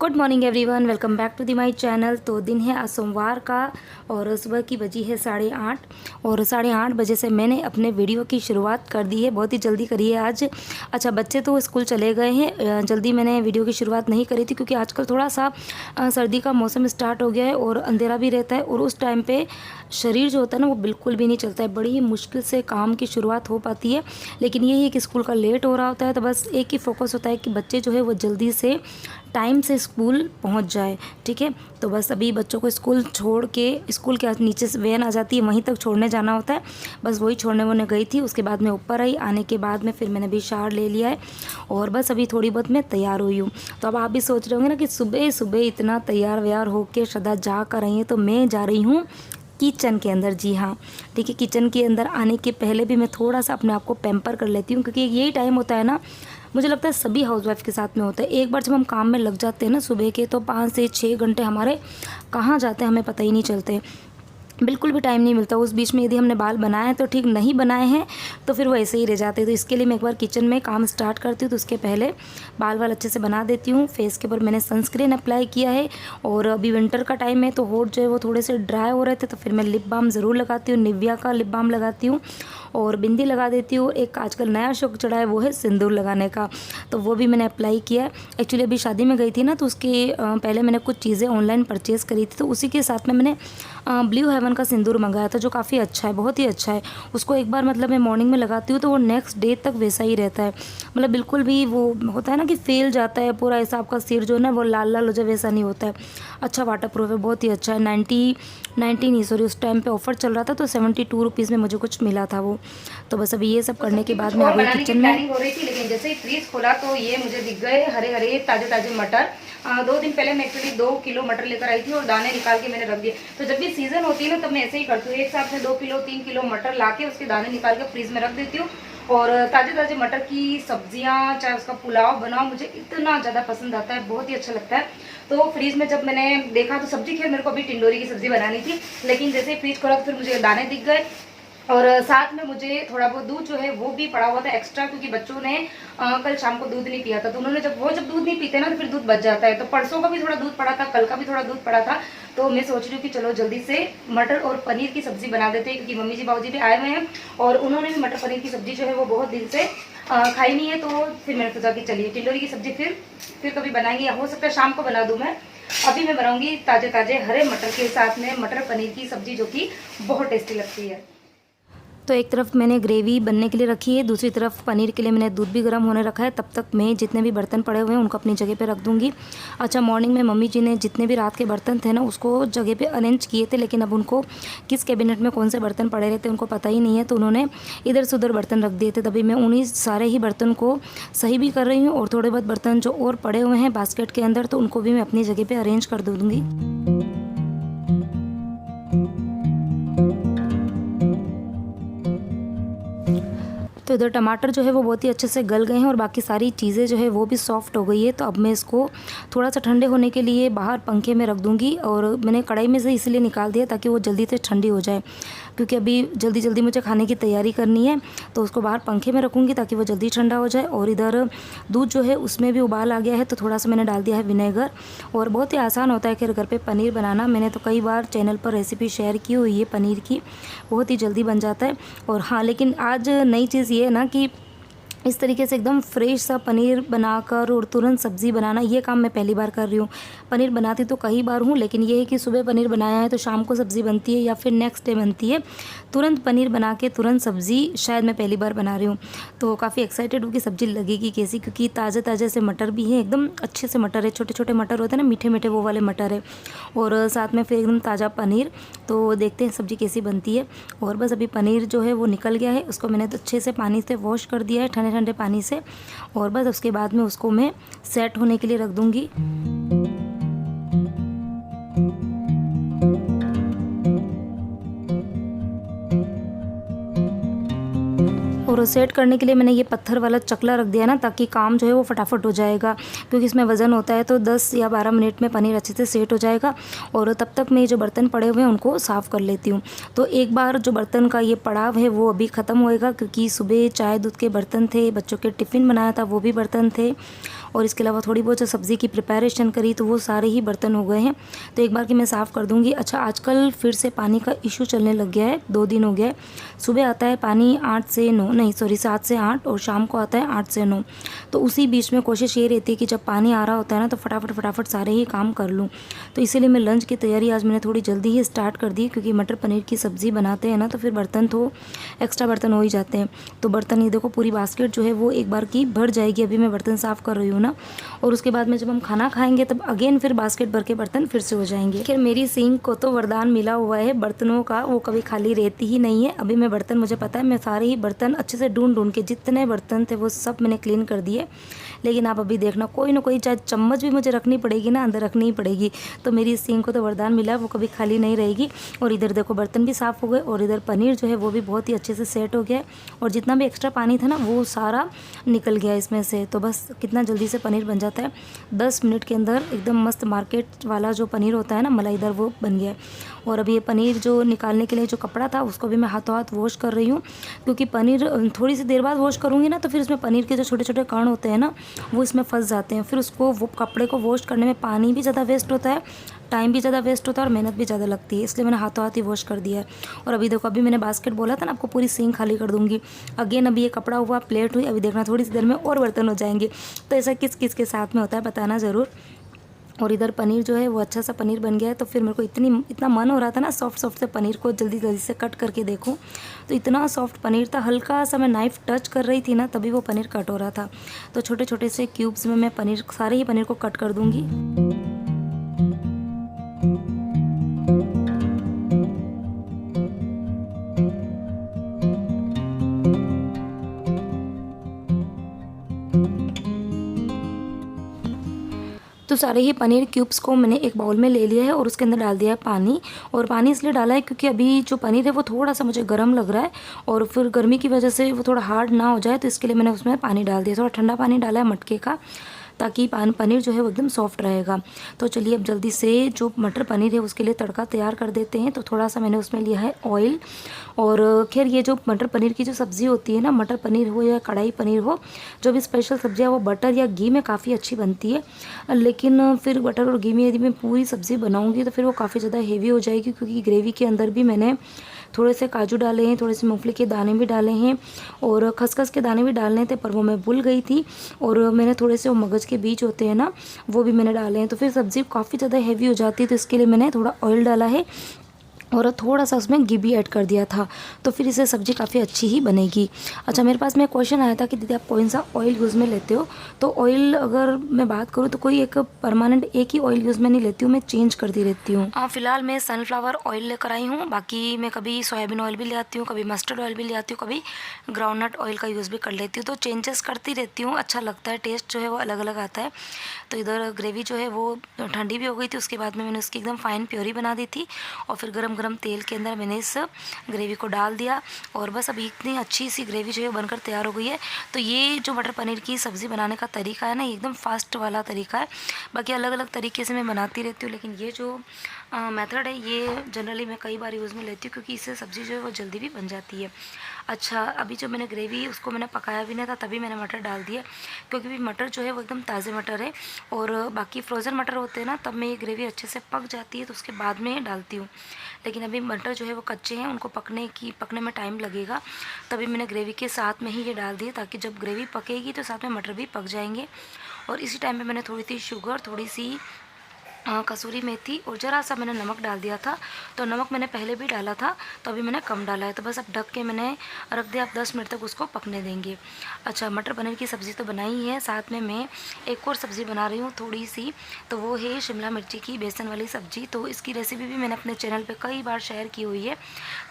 Good morning everyone, welcome back to the my channel. तो दिन है आज सोमवार का और सुबह की बजी है 8:30 और 8:30 बजे से मैंने अपने वीडियो की शुरुआत कर दी है। बहुत ही जल्दी करी है आज। अच्छा, बच्चे तो स्कूल चले गए हैं, जल्दी मैंने वीडियो की शुरुआत नहीं करी थी क्योंकि आजकल थोड़ा सा सर्दी का मौसम स्टार्ट हो गया है और अंधेरा भी रहता है और उस टाइम पे शरीर जो होता है ना वो बिल्कुल भी नहीं चलता है। बड़ी ही मुश्किल से काम की शुरुआत हो पाती है, लेकिन यही है कि स्कूल का लेट हो रहा होता है तो बस एक ही फोकस होता है कि बच्चे जो है वो जल्दी से टाइम से स्कूल पहुंच जाए। ठीक है, तो बस अभी बच्चों को स्कूल छोड़ के, स्कूल के नीचे से वैन आ जाती है, वहीं तक छोड़ने जाना होता है। बस वही छोड़ने वोने गई थी, उसके बाद मैं ऊपर आई। आने के बाद में फिर मैंने भी शावर ले लिया है और बस अभी थोड़ी बहुत मैं तैयार हुई हूँ। तो अब आप भी सोच रहे होंगे ना कि सुबह सुबह इतना तैयार व्यार होकर श्रद्धा जा कर रही है। तो मैं जा रही हूँ किचन के अंदर। जी हाँ, ठीक है, किचन के अंदर आने के पहले भी मैं थोड़ा सा अपने आप को पैम्पर कर लेती हूँ क्योंकि यही टाइम होता है ना, मुझे लगता है सभी हाउसवाइफ के साथ में होता है। एक बार जब हम काम में लग जाते हैं ना सुबह के, तो 5 से 6 घंटे हमारे कहाँ जाते हैं हमें पता ही नहीं चलते, बिल्कुल भी टाइम नहीं मिलता। उस बीच में यदि हमने बाल बनाए हैं तो ठीक, नहीं बनाए हैं तो फिर वो ऐसे ही रह जाते हैं। तो इसके लिए मैं एक बार किचन में काम स्टार्ट करती हूँ तो उसके पहले बाल वाल अच्छे से बना देती हूँ। फेस के ऊपर मैंने सनस्क्रीन अप्लाई किया है और अभी विंटर का टाइम है तो होठ जो है वो थोड़े से ड्राई हो रहे थे तो फिर मैं लिप बाम ज़रूर लगाती हूँ। निविया का लिप बाम लगाती हूँ और बिंदी लगा देती हूँ। एक आजकल नया शौक चढ़ा है वो है सिंदूर लगाने का, तो वो भी मैंने अप्लाई किया है। एक्चुअली अभी शादी में गई थी ना तो उसके पहले मैंने कुछ चीज़ें ऑनलाइन परचेज़ करी थी, तो उसी के साथ में मैंने ब्लू हेवन का सिंदूर मंगाया था जो काफ़ी अच्छा है, बहुत ही अच्छा है। उसको एक बार मतलब मैं मॉर्निंग में लगाती हूँ तो वो नेक्स्ट डे तक वैसा ही रहता है, मतलब बिल्कुल भी वो होता है ना कि फैल जाता है पूरा, ऐसा आपका सिर जो है ना वो लाल लाल हो जाए, वैसा नहीं होता है। अच्छा वाटर प्रूफ है, बहुत ही अच्छा है। 90 नहीं सॉरी, उस टाइम पे ऑफर चल रहा था तो 72 रुपीज़ में मुझे कुछ मिला था वो। तो बस अभी ये सब करने के बाद में आ गई किचन में। हो रही थी, लेकिन जैसे ही फ्रीज खोला तो ये मुझे दिख गए हरे हरे ताजे ताजे मटर। 2 दिन पहले मैं एक्चुअली 2 किलो मटर लेकर आई थी और दाने निकाल के मैंने रख दिए। तो जब भी सीजन होती है ना तब मैं ऐसे ही करती हूँ, एक साथ में 2 किलो 3 किलो मटर ला के उसके दाने निकाल के फ्रीज में रख देती हूँ। और ताजे ताजे मटर की सब्जियां, चाहे उसका पुलाव बनाओ, मुझे इतना ज़्यादा पसंद आता है, बहुत ही अच्छा लगता है। तो फ्रीज में जब मैंने देखा तो सब्जी, खैर मेरे को अभी टिंडोरी की सब्जी बनानी थी, लेकिन जैसे ही फ्रीज खोला तो फिर मुझे दाने दिख गए। और साथ में मुझे थोड़ा बहुत दूध जो है वो भी पड़ा हुआ था एक्स्ट्रा, क्योंकि बच्चों ने कल शाम को दूध नहीं पिया था, तो उन्होंने जब दूध नहीं पीते ना तो फिर दूध बच जाता है। तो परसों का भी थोड़ा दूध पड़ा था, कल का भी थोड़ा दूध पड़ा था। तो मैं सोच रही हूँ कि चलो जल्दी से मटर और पनीर की सब्जी बना देते हैं, क्योंकि मम्मी जी बाबू जी भी आए हुए हैं और उन्होंने भी मटर पनीर की सब्जी जो है वो बहुत दिन से खाई नहीं है। तो फिर मैंने सोचा कि चलिए टिंडोरी की सब्जी फिर कभी बनाएंगे, या हो सकता है शाम को बना दूँ मैं। अभी मैं बनाऊंगी ताजे ताजे हरे मटर के साथ में मटर पनीर की सब्जी, जो कि बहुत टेस्टी लगती है। तो एक तरफ मैंने ग्रेवी बनने के लिए रखी है, दूसरी तरफ पनीर के लिए मैंने दूध भी गर्म होने रखा है। तब तक मैं जितने भी बर्तन पड़े हुए हैं उनको अपनी जगह पे रख दूंगी। अच्छा, मॉर्निंग में मम्मी जी ने जितने भी रात के बर्तन थे ना उसको जगह पे अरेंज किए थे, लेकिन अब उनको किस कैबिनेट में कौन से बर्तन पड़े रहते उनको पता ही नहीं है, तो उन्होंने इधर से उधर बर्तन रख दिए थे। तभी मैं उन्हीं सारे ही बर्तन को सही भी कर रही हूँ और थोड़े बहुत बर्तन जो और पड़े हुए हैं बास्केट के अंदर तो उनको भी मैं अपनी जगह पर अरेंज कर दूँगी। तो इधर टमाटर जो है वो बहुत ही अच्छे से गल गए हैं और बाकी सारी चीज़ें जो है वो भी सॉफ्ट हो गई है। तो अब मैं इसको थोड़ा सा ठंडे होने के लिए बाहर पंखे में रख दूंगी और मैंने कढ़ाई में से इसलिए निकाल दिया ताकि वो जल्दी से ठंडी हो जाए, क्योंकि अभी जल्दी जल्दी मुझे खाने की तैयारी करनी है। तो उसको बाहर पंखे में रखूँगी ताकि वो जल्दी ठंडा हो जाए। और इधर दूध जो है उसमें भी उबाल आ गया है तो थोड़ा सा मैंने डाल दिया है विनेगर। और बहुत ही आसान होता है कि घर पे पनीर बनाना, मैंने तो कई बार चैनल पर रेसिपी शेयर की हुई है पनीर की, बहुत ही जल्दी बन जाता है। और हाँ, लेकिन आज नई चीज़ ये है ना कि इस तरीके से एकदम फ्रेश सा पनीर बनाकर और तुरंत सब्ज़ी बनाना, ये काम मैं पहली बार कर रही हूँ। पनीर बनाती तो कई बार हूँ, लेकिन ये है कि सुबह पनीर बनाया है तो शाम को सब्ज़ी बनती है या फिर नेक्स्ट डे बनती है। तुरंत पनीर बना के तुरंत सब्ज़ी शायद मैं पहली बार बना रही हूँ। तो काफ़ी एक्साइटेड हूँ कि सब्ज़ी लगेगी कैसी, क्योंकि ताज़े ताज़े से मटर भी हैं, एकदम अच्छे से मटर है, छोटे छोटे मटर होते हैं ना, मीठे मीठे वो वाले मटर है, और साथ में फिर एकदम ताज़ा पनीर। तो देखते हैं सब्ज़ी कैसी बनती है। और बस अभी पनीर जो है वो निकल गया है, उसको मैंने तो अच्छे से पानी से वॉश कर दिया है, ठंडे ठंडे पानी से। और बस उसके बाद में उसको मैं सेट होने के लिए रख दूँगी। और सेट करने के लिए मैंने ये पत्थर वाला चकला रख दिया ना, ताकि काम जो है वो फटाफट हो जाएगा, क्योंकि इसमें वज़न होता है। तो 10 या 12 मिनट में पनीर अच्छे से सेट हो जाएगा। और तब तक मैं जो बर्तन पड़े हुए हैं उनको साफ़ कर लेती हूँ। तो एक बार जो बर्तन का ये पड़ाव है वो अभी ख़त्म होएगा, क्योंकि सुबह चाय दूध के बर्तन थे, बच्चों के टिफ़िन बनाया था वो भी बर्तन थे, और इसके अलावा थोड़ी बहुत जो सब्ज़ी की प्रिपरेशन करी तो वो सारे ही बर्तन हो गए हैं। तो एक बार कि मैं साफ़ कर दूँगी। अच्छा, आजकल फिर से पानी का इशू चलने लग गया है, 2 दिन हो गया है। सुबह आता है पानी 8 से 9 नहीं सॉरी 7 से 8 और शाम को आता है 8 से 9। तो उसी बीच में कोशिश ये रहती है कि जब पानी आ रहा होता है ना तो फटाफट सारे ही काम कर लूँ। तो इसीलिए मैं लंच की तैयारी आज मैंने थोड़ी जल्दी ही स्टार्ट कर दी, क्योंकि मटर पनीर की सब्ज़ी बनाते हैं ना तो फिर बर्तन तो एक्स्ट्रा बर्तन हो ही जाते हैं। तो बर्तन ये देखो पूरी बास्केट जो है वो एक बार की भर जाएगी। अभी मैं बर्तन साफ़ कर रही हूँ ना, और उसके बाद में जब हम खाना खाएंगे तब अगेन फिर बास्केट भर के बर्तन फिर से हो जाएंगे। खैर मेरी सिंक को तो वरदान मिला हुआ है बर्तनों का, वो कभी खाली रहती ही नहीं है। अभी मैं बर्तन, मुझे पता है मैं सारे ही बर्तन अच्छे से ढूंढ के जितने बर्तन थे वो सब मैंने क्लीन कर दिए। लेकिन आप अभी देखना कोई ना कोई चाहे चम्मच भी मुझे रखनी पड़ेगी ना, अंदर रखनी ही पड़ेगी। तो मेरी सिंक को तो वरदान मिला है, वो कभी खाली नहीं रहेगी। और इधर देखो बर्तन भी साफ़ हो गए और इधर पनीर जो है वो भी बहुत ही अच्छे से सेट हो गया है, और जितना भी एक्स्ट्रा पानी था ना वो सारा निकल गया इसमें से। तो बस कितना जल्दी से पनीर बन जाता है, 10 मिनट के अंदर एकदम मस्त मार्केट वाला जो पनीर होता है ना मलाईदार, वो बन गया है। और अभी ये पनीर जो निकालने के लिए जो कपड़ा था उसको भी मैं हाथों हाथ वॉश कर रही हूँ, क्योंकि पनीर थोड़ी सी देर बाद वॉश करूँगी ना तो फिर इसमें पनीर के जो छोटे छोटे कण होते हैं ना वो इसमें फंस जाते हैं। फिर उसको वो कपड़े को वॉश करने में पानी भी ज़्यादा वेस्ट होता है, टाइम भी ज़्यादा वेस्ट होता है और मेहनत भी ज़्यादा लगती है, इसलिए मैंने हाथों हाथ ही वॉश कर दिया है। और अभी देखो, अभी मैंने बास्केट बोला था ना आपको पूरी सिंक खाली कर दूँगी। अगेन अभी ये कपड़ा हुआ, प्लेट हुई, अभी देखना थोड़ी सी देर में और बर्तन हो जाएंगे। तो ऐसा किस किस के साथ में होता है बताना ज़रूर। और इधर पनीर जो है वो अच्छा सा पनीर बन गया है। तो फिर मेरे को इतना मन हो रहा था ना सॉफ्ट से पनीर को जल्दी से कट करके देखूं, तो इतना सॉफ्ट पनीर था, हल्का सा मैं नाइफ़ टच कर रही थी ना तभी वो पनीर कट हो रहा था। तो छोटे छोटे से क्यूब्स में मैं पनीर, सारे ही पनीर को कट कर दूँगी। तो सारे ही पनीर क्यूब्स को मैंने एक बाउल में ले लिया है और उसके अंदर डाल दिया है पानी। और पानी इसलिए डाला है क्योंकि अभी जो पनीर है वो थोड़ा सा मुझे गर्म लग रहा है, और फिर गर्मी की वजह से वो थोड़ा हार्ड ना हो जाए, तो इसके लिए मैंने उसमें पानी डाल दिया। थोड़ा ठंडा पानी डाला है मटके का, ताकि पनीर जो है वो एकदम सॉफ्ट रहेगा। तो चलिए अब जल्दी से जो मटर पनीर है उसके लिए तड़का तैयार कर देते हैं। तो थोड़ा सा मैंने उसमें लिया है ऑयल। और खैर ये जो मटर पनीर की जो सब्ज़ी होती है ना, मटर पनीर हो या कढ़ाई पनीर हो, जो भी स्पेशल सब्ज़ी है वो बटर या घी में काफ़ी अच्छी बनती है। लेकिन फिर बटर और घी में यदि मैं पूरी सब्ज़ी बनाऊँगी तो फिर वो काफ़ी ज़्यादा हेवी हो जाएगी, क्योंकि ग्रेवी के अंदर भी मैंने थोड़े से काजू डाले हैं, थोड़े से मूंगफली के दाने भी डाले हैं और खसखस के दाने भी डालने थे, पर वो मैं भूल गई थी। और मैंने थोड़े से वो मगज़ के बीज होते हैं ना, वो भी मैंने डाले हैं। तो फिर सब्ज़ी काफ़ी ज़्यादा हेवी हो जाती है, तो इसके लिए मैंने थोड़ा ऑयल डाला है और थोड़ा सा उसमें घी भी ऐड कर दिया था। तो फिर इससे सब्ज़ी काफ़ी अच्छी ही बनेगी। अच्छा, मेरे पास में क्वेश्चन आया था कि दीदी आप कौन सा ऑयल यूज़ में लेते हो। तो ऑयल अगर मैं बात करूँ तो कोई एक परमानेंट एक ही ऑयल यूज़ में नहीं लेती हूँ, मैं चेंज करती रहती हूँ। फ़िलहाल मैं सनफ्लावर ऑयल लेकर आई हूँ, बाकी मैं कभी सोयाबीन ऑयल भी ले आती हूँ, कभी मस्टर्ड ऑयल भी ले आती हूँ, कभी ग्राउंडनट ऑयल का यूज़ भी कर लेती हूँ। तो चेंजेस करती रहती हूँ, अच्छा लगता है, टेस्ट जो है वो अलग अलग आता है। तो इधर ग्रेवी जो है वो ठंडी भी हो गई थी, उसके बाद में मैंने उसकी एकदम फाइन प्योरी बना दी थी और फिर गरम गरम तेल के अंदर मैंने इस ग्रेवी को डाल दिया। और बस अभी इतनी अच्छी सी ग्रेवी जो है बनकर तैयार हो गई है। तो ये जो मटर पनीर की सब्ज़ी बनाने का तरीका है ना, ये एकदम फास्ट वाला तरीका है। बाकी अलग अलग तरीके से मैं बनाती रहती हूँ, लेकिन ये जो मेथड है ये जनरली मैं कई बार यूज़ में लेती हूँ, क्योंकि इससे सब्ज़ी जो है वो जल्दी भी बन जाती है। अच्छा, अभी जो मैंने ग्रेवी उसको मैंने पकाया भी नहीं था, तभी मैंने मटर डाल दिया, क्योंकि भी मटर जो है वो एकदम ताज़े मटर है। और बाकी फ्रोज़न मटर होते हैं ना, तब मैं ये ग्रेवी अच्छे से पक जाती है तो उसके बाद में डालती हूँ। लेकिन अभी मटर जो है वो कच्चे हैं, उनको पकने में टाइम लगेगा, तभी मैंने ग्रेवी के साथ में ही ये डाल दिए, ताकि जब ग्रेवी पकेगी तो साथ में मटर भी पक जाएंगे। और इसी टाइम पे मैंने थोड़ी सी शुगर, थोड़ी सी कसूरी मेथी और ज़रा सा मैंने नमक डाल दिया था। तो नमक मैंने पहले भी डाला था, तो अभी मैंने कम डाला है। तो बस अब ढक के मैंने रख दिया, अब 10 मिनट तक उसको पकने देंगे। अच्छा, मटर पनीर की सब्ज़ी तो बनाई ही है, साथ में मैं एक और सब्ज़ी बना रही हूँ थोड़ी सी, तो वो है शिमला मिर्ची की बेसन वाली सब्ज़ी। तो इसकी रेसिपी भी मैंने अपने चैनल पर कई बार शेयर की हुई है।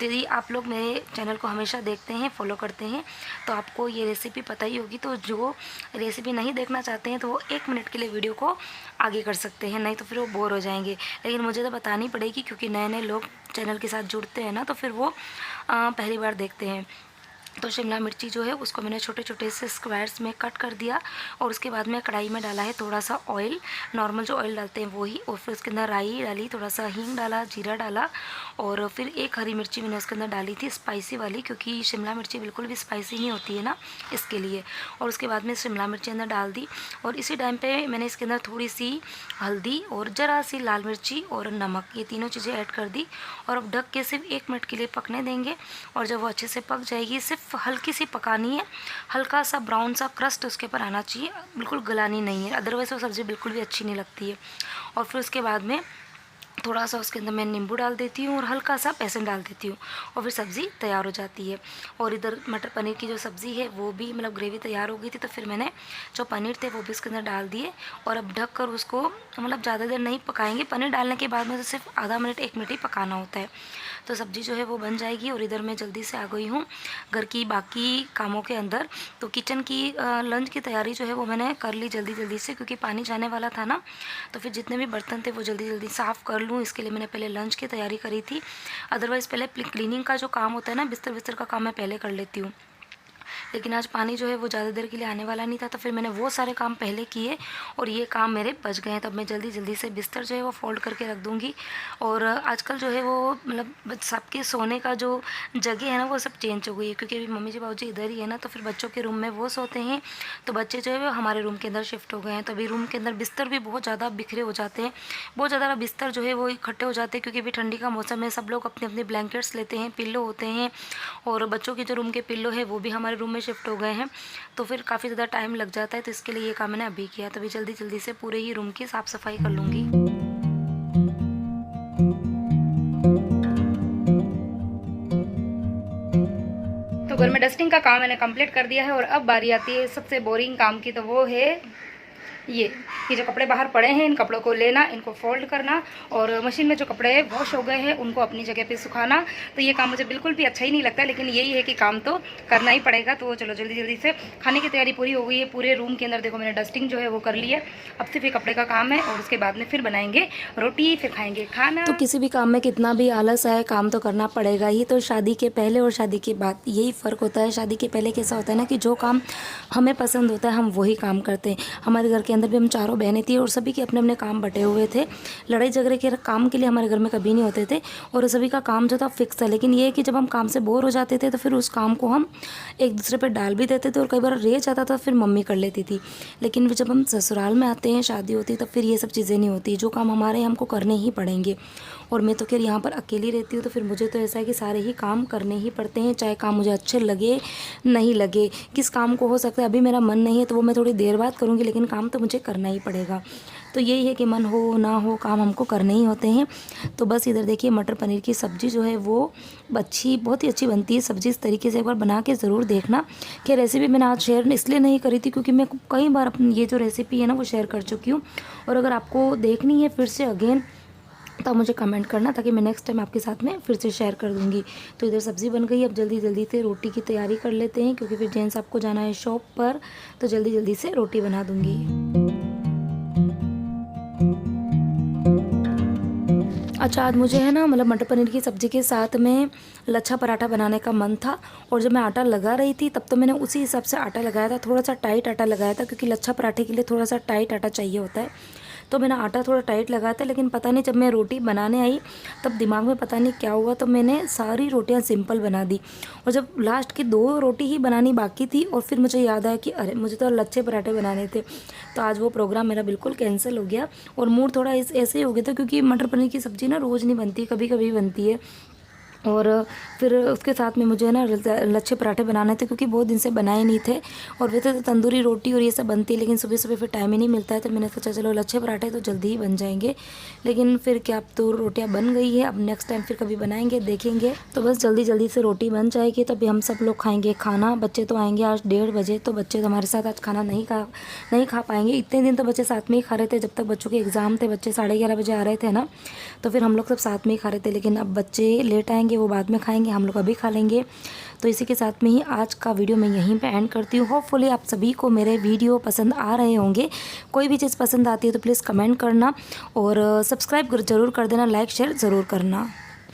तो यदि आप लोग मेरे चैनल को हमेशा देखते हैं, फॉलो करते हैं, तो आपको ये रेसिपी पता ही होगी। तो जो रेसिपी नहीं देखना चाहते हैं तो वो 1 मिनट के लिए वीडियो को आगे कर सकते हैं, नहीं तो फिर वो बोर हो जाएंगे। लेकिन मुझे तो बतानी पड़ेगी, क्योंकि नए नए लोग चैनल के साथ जुड़ते हैं ना, तो फिर वो पहली बार देखते हैं। तो शिमला मिर्ची जो है उसको मैंने छोटे छोटे से स्क्वायर्स में कट कर दिया और उसके बाद में कढ़ाई में डाला है थोड़ा सा ऑयल, नॉर्मल जो ऑयल डालते हैं वो ही, और फिर उसके अंदर राई डाली, थोड़ा सा हींग डाला, जीरा डाला, और फिर एक हरी मिर्ची मैंने उसके अंदर डाली थी स्पाइसी वाली, क्योंकि शिमला मिर्ची बिल्कुल भी स्पाइसी नहीं होती है ना, इसके लिए। और उसके बाद में शिमला मिर्ची अंदर डाल दी और इसी टाइम पर मैंने इसके अंदर थोड़ी सी हल्दी और ज़रा सी लाल मिर्ची और नमक, ये तीनों चीज़ें ऐड कर दी। और अब ढक के सिर्फ 1 मिनट के लिए पकने देंगे। और जब वो अच्छे से पक जाएगी, सिर्फ हल्की सी पकानी है, हल्का सा ब्राउन सा क्रस्ट उसके ऊपर आना चाहिए, बिल्कुल गलानी नहीं है, अदरवाइज़ वो सब्ज़ी बिल्कुल भी अच्छी नहीं लगती है। और फिर उसके बाद में थोड़ा सा उसके अंदर मैं नींबू डाल देती हूँ और हल्का सा बेसन डाल देती हूँ और फिर सब्ज़ी तैयार हो जाती है। और इधर मटर पनीर की जो सब्ज़ी है वो भी मतलब ग्रेवी तैयार हो गई थी, तो फिर मैंने जो पनीर थे वो भी उसके अंदर डाल दिए और अब ढक कर उसको मतलब ज़्यादा देर नहीं पकाएंगे। पनीर डालने के बाद में तो सिर्फ आधा मिनट 1 मिनट ही पकाना होता है, तो सब्ज़ी जो है वो बन जाएगी। और इधर मैं जल्दी से आ गई हूँ घर की बाकी कामों के अंदर। तो किचन की लंच की तैयारी जो है वो मैंने कर ली जल्दी जल्दी से, क्योंकि पानी जाने वाला था ना, तो फिर जितने भी बर्तन थे वो जल्दी जल्दी साफ़ कर लूँ, इसके लिए मैंने पहले लंच की तैयारी करी थी। अदरवाइज़ पहले क्लीनिंग का जो काम होता है ना, बिस्तर बिस्तर का काम मैं पहले कर लेती हूँ, लेकिन आज पानी जो है वो ज़्यादा देर के लिए आने वाला नहीं था, तो फिर मैंने वो सारे काम पहले किए और ये काम मेरे बच गए हैं। तब मैं जल्दी जल्दी से बिस्तर जो है वो फोल्ड करके रख दूँगी। और आजकल जो है वो मतलब सबके सोने का जो जगह है ना वो सब चेंज हो गई है, क्योंकि अभी मम्मी जी बाबूजी इधर ही है ना, तो फिर बच्चों के रूम में वो सोते हैं, तो बच्चे जो है वो हमारे रूम के अंदर शिफ्ट हो गए हैं। तो अभी रूम के अंदर बिस्तर भी बहुत ज़्यादा बिखरे हो जाते हैं, बहुत ज़्यादा बिस्तर जो है वो इकट्ठे हो जाते हैं, क्योंकि अभी ठंडी का मौसम है, सब लोग अपने अपने ब्लैंकेट्स लेते हैं, पिल्लो होते हैं, और बच्चों के जो रूम के पिल्लो है वो भी हमारे रूम में शिफ्ट हो गए हैं, तो फिर काफ़ी ज़्यादा टाइम लग जाता है। तो इसके लिए ये काम मैंने अभी किया, तो अभी जल्दी जल्दी से पूरे ही रूम की साफ़ सफाई कर लूँगी। तो घर में डस्टिंग का काम मैंने कंप्लीट कर दिया है और अब बारी आती है सबसे बोरिंग काम की, तो वो है ये जो कपड़े बाहर पड़े हैं, इन कपड़ों को लेना, इनको फोल्ड करना और मशीन में जो कपड़े वॉश हो गए हैं उनको अपनी जगह पे सुखाना। तो ये काम मुझे बिल्कुल भी अच्छा ही नहीं लगता, लेकिन यही है कि काम तो करना ही पड़ेगा। तो चलो जल्दी जल्दी से खाने की तैयारी पूरी हो गई है। पूरे रूम के अंदर देखो मैंने डस्टिंग जो है वो कर ली है, अब सिर्फ ये कपड़े का काम है और उसके बाद में फिर बनाएंगे रोटी, फिर खाएंगे खाना। तो किसी भी काम में कितना भी आलस आए, काम तो करना पड़ेगा ही। तो शादी के पहले और शादी के बाद यही फ़र्क होता है। शादी के पहले कैसा होता है ना कि जो काम हमें पसंद होता है हम वही काम करते हैं। हमारे घर के अंदर भी हम चारों बहनें थी और सभी के अपने अपने काम बटे हुए थे, लड़ाई झगड़े के काम के लिए हमारे घर में कभी नहीं होते थे और सभी का काम जो था फिक्स था। लेकिन ये है कि जब हम काम से बोर हो जाते थे तो फिर उस काम को हम एक दूसरे पर डाल भी देते थे और कई बार रह जाता था फिर मम्मी कर लेती थी। लेकिन जब हम ससुराल में आते हैं, शादी होती है, तो फिर ये सब चीज़ें नहीं होती। जो काम हमारे हैं हमको करने ही पड़ेंगे। और मैं तो खैर यहाँ पर अकेली रहती हूँ, तो फिर मुझे तो ऐसा है कि सारे ही काम करने ही पड़ते हैं, चाहे काम मुझे अच्छे लगे नहीं लगे। किस काम को हो सकता है अभी मेरा मन नहीं है तो वो मैं थोड़ी देर बाद करूँगी, लेकिन काम तो मुझे करना ही पड़ेगा। तो यही है कि मन हो ना हो काम हमको करने ही होते हैं। तो बस इधर देखिए मटर पनीर की सब्ज़ी जो है वो बहुत ही अच्छी बनती है सब्ज़ी। इस तरीके से एक बार बना के ज़रूर देखना। कि रेसिपी मैंने आज शेयर इसलिए नहीं करी थी क्योंकि मैं कई बार अपनी ये जो रेसिपी है ना वो शेयर कर चुकी हूँ, और अगर आपको देखनी है फिर से अगेन तो मुझे कमेंट करना, ताकि मैं नेक्स्ट टाइम आपके साथ में फिर से शेयर कर दूंगी। तो इधर सब्ज़ी बन गई, अब जल्दी जल्दी से रोटी की तैयारी कर लेते हैं, क्योंकि फिर जेंट्स आपको जाना है शॉप पर, तो जल्दी जल्दी से रोटी बना दूंगी। अच्छा, आज मुझे है ना मतलब मटर पनीर की सब्ज़ी के साथ में लच्छा पराठा बनाने का मन था, और जब मैं आटा लगा रही थी तब तो मैंने उसी हिसाब से आटा लगाया था, थोड़ा सा टाइट आटा लगाया था, क्योंकि लच्छा पराठे के लिए थोड़ा सा टाइट आटा चाहिए होता है। तो मैंने आटा थोड़ा टाइट लगाया था, लेकिन पता नहीं जब मैं रोटी बनाने आई तब दिमाग में पता नहीं क्या हुआ, तो मैंने सारी रोटियां सिंपल बना दी, और जब लास्ट की 2 रोटी ही बनानी बाकी थी और फिर मुझे याद आया कि अरे मुझे तो लच्छे पराठे बनाने थे। तो आज वो प्रोग्राम मेरा बिल्कुल कैंसिल हो गया और मूड थोड़ा ऐसे ही हो गया था, क्योंकि मटर पनीर की सब्ज़ी ना रोज़ नहीं बनती, कभी कभी बनती है। और फिर उसके साथ में मुझे ना लच्छे पराठे बनाने थे, क्योंकि बहुत दिन से बनाए नहीं थे, और वैसे तो तंदूरी रोटी और ये सब बनती है, लेकिन सुबह सुबह फिर टाइम ही नहीं मिलता है। तो मैंने सोचा चलो लच्छे पराठे तो जल्दी ही बन जाएंगे, लेकिन फिर क्या, अब तो रोटियां बन गई है, अब नेक्स्ट टाइम फिर कभी बनाएंगे, देखेंगे। तो बस जल्दी जल्दी से रोटी बन जाएगी, तभी हम सब लोग खाएंगे खाना। बच्चे तो आएंगे आज 1:30 बजे, तो बच्चे तो हमारे साथ आज खाना नहीं खा पाएंगे। इतने दिन तो बच्चे साथ में ही खा रहे थे, जब तक बच्चों के एग्ज़ाम थे, बच्चे 11:30 बजे आ रहे थे ना, तो फिर हम लोग सब साथ में ही खा रहे थे। लेकिन अब बच्चे लेट आएंगे, वो बाद में खाएंगे, हम लोग अभी खा लेंगे। तो इसी के साथ में ही आज का वीडियो मैं यहीं पे एंड करती हूँ। होपफुली आप सभी को मेरे वीडियो पसंद आ रहे होंगे। कोई भी चीज़ पसंद आती है तो प्लीज़ कमेंट करना और सब्सक्राइब ज़रूर कर देना, लाइक शेयर ज़रूर करना।